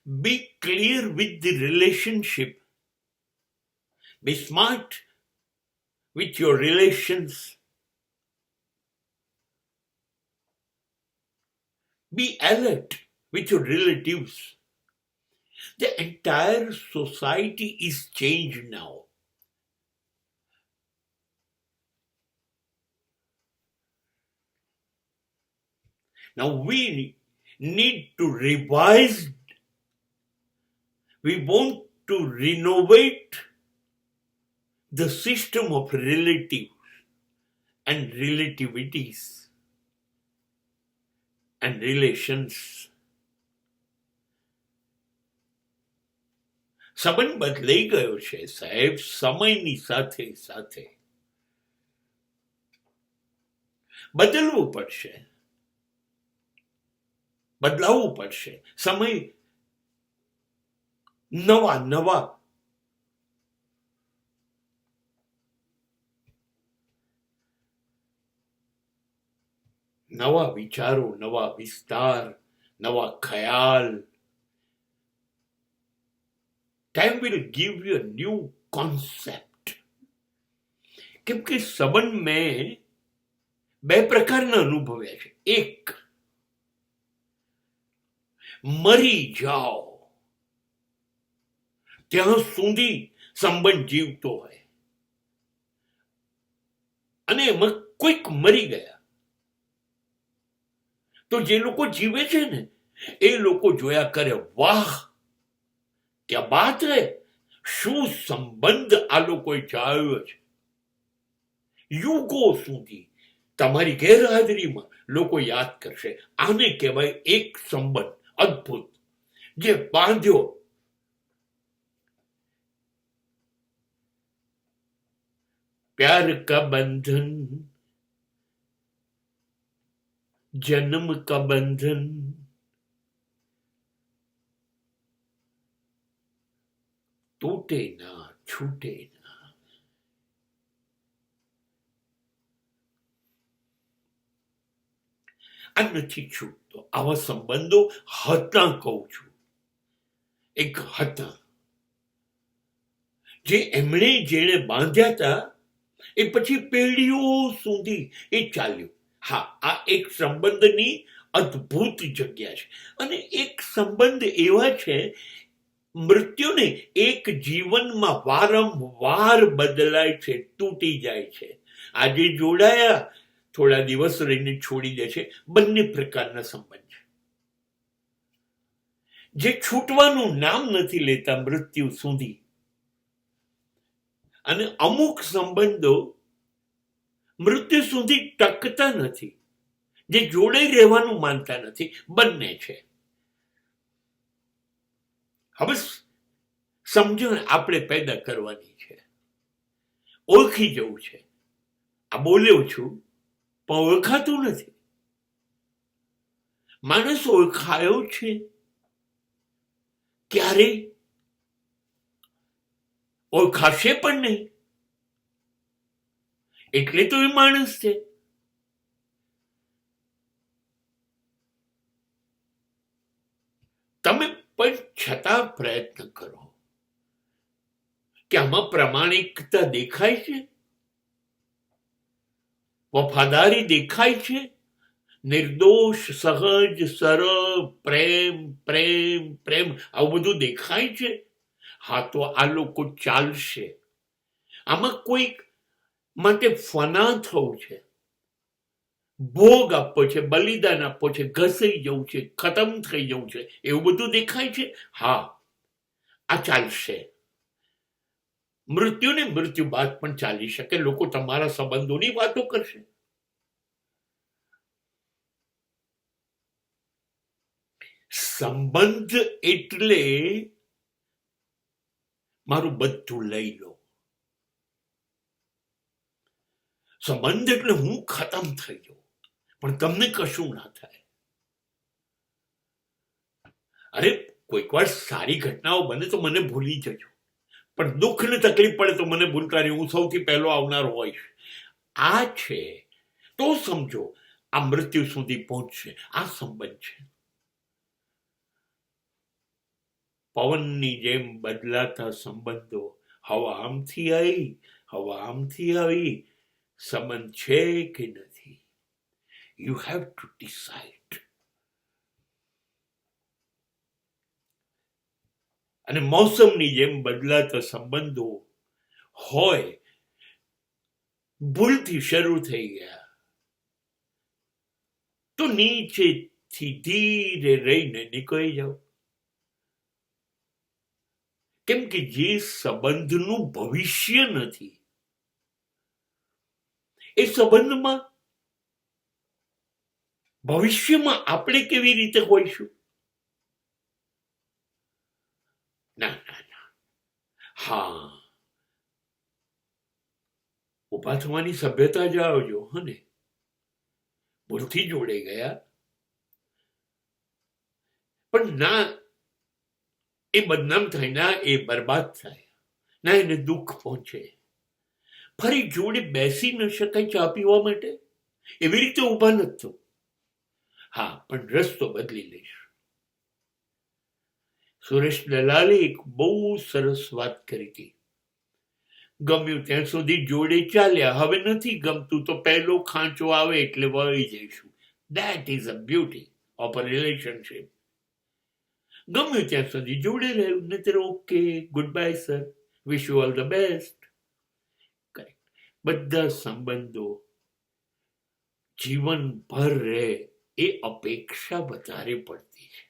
Be clear with the relationship. Be smart with your relations. Be alert with your relatives. The entire society is changed now. Now we need to revise. We want to renovate the system of relatives and relativities and relations. સંબંધ બદલાઈ ગયો છે સાહેબ, સમયની સાથે સાથે બદલવું પડશે, બદલાવવું પડશે. સમય નવા વિચારો, નવા વિસ્તાર, નવા ખ્યાલ. Time will give you a new concept. કેમ કે સંબંધ મેં બે પ્રકારના અનુભવ્યા છે. એક, મરી જાઓ ત્યાં સુધી સંબંધ જીવતો હોય, અને એમાં કોઈક મરી ગયા તો જે લોકો જીવે છે ને એ લોકો જોયા કરે, વાહ ક્યા બાત હે, શું સંબંધ આ લોકોએ ચાલ્યો છે. યુગો સુધી તમારી ગેરહાજરીમાં લોકો યાદ કરશે. આને કહેવાય એક સંબંધ અદ્ભુત જે બાંધ્યો. प्यार का बंधन, जन्म का बंधन, टूटे ना छूटे ना. આ નથી છૂટતો. આવા સંબંધો હતા, કહું છું, એક હતા જે એમણે જેણે બાંધ્યા હતા એ પછી પેઢીઓ સુધી એ ચાલ્યું. હા, આ એક સંબંધની અદ્ભુત જગ્યા છે. અને એક સંબંધ એવા છે, મૃત્યુને એક જીવનમાં વારંવાર બદલાય છે, તૂટી જાય છે. આજે જોડાયા, થોડા દિવસ રહીને છોડી દે છે. બંને પ્રકારના સંબંધ છે જે છૂટવાનું નામ નથી લેતા મૃત્યુ સુધી. અને અમુક સંબંધો મૃત્યુ સુધી ટકતા નથી, જે જોડે રહેવાનું માનતા નથી. બંને છે. હવે સમજણ આપણે પેદા કરવાની છે, ઓળખી જવું છે. આ બોલ્યો છું પણ ઓળખાતું નથી. માણસ ઓળખાયો છે ક્યારે? ઓળખાશે પણ નહીં, એટલે તો એ માણસ છે. તમે પણ છતાં પ્રયત્ન કરો કે આમાં પ્રામાણિકતા દેખાય છે, વફાદારી દેખાય છે, નિર્દોષ, સહજ, સરળ પ્રેમ પ્રેમ પ્રેમ આવું બધું દેખાય છે. હા, તો આ લોકો ચાલશે. આમાં કોઈક માટે ફના થવું છે, ભોગ આપવો છે, બલિદાન આપવો છે, ઘસાઈ જવું છે, ખતમ થઈ જવું છે, એવું બધું દેખાય છે. હા, આ ચાલશે. મૃત્યુને મૃત્યુ બાદ પણ ચાલી શકે. લોકો તમારા સંબંધોની વાતો કરશે. સંબંધ એટલે મારું બધું લઈ લો. સંબંધ એટલે હું ખતમ થઈ જાઉં પણ તમને કશું ના થાય. અરે કોઈક વાર સારી ઘટનાઓ બને તો મને ભૂલી જજો, પણ દુઃખ ને તકલીફ પડે તો મને ભૂલતા નહીં. હું સૌથી પહેલો આવનાર હોઈશ. આ છે તો સમજો આ મૃત્યુ સુધી પહોંચશે. આ સંબંધ છે. પવનની જેમ બદલાતા સંબંધો. હવા આમથી આવી, હવા આમથી આવી, સંબંધ છે કે નથી? You have to decide. અને મોસમની જેમ બદલાતા સંબંધો હોય, ભૂલથી શરૂ થઈ ગયા તો નીચેથી ધીરે રહીને નીકળી જાઓ. કેમ કે જે સંબંધનું ભવિષ્ય નથી, એ સંબંધમાં ભવિષ્યમાં આપણે કેવી રીતે હોઈશું? ના ના ના. હા, ઉભા થવાની સભ્યતા જાળવજો. હને ભૂલથી જોડે ગયા પણ ના એ બદનામ થાય, ના એ બરબાદ થાય, ના એને દુઃખ પહોંચે. ફરી જોડે બેસી ન શકાય ચા પીવા માટે? એવી રીતે ઉભા નથી થવું. હા, પણ રસ્તો બદલી લઈશ. સુરેશ દલાલે એક બહુ સરસ વાત કરી હતી. ગમ્યું ત્યાં સુધી જોડે ચાલ્યા, હવે નથી ગમતું તો પહેલો ખાંચો આવે એટલે વળી જઈશું. That is a beauty of a relationship. ગમ્યું ત્યાં સુધી જોડે રહ્યું, નહીતર okay, good bye sir, wish you all the best. બધા સંબંધો જીવનભર રહે એ અપેક્ષા વધારે પડતી છે.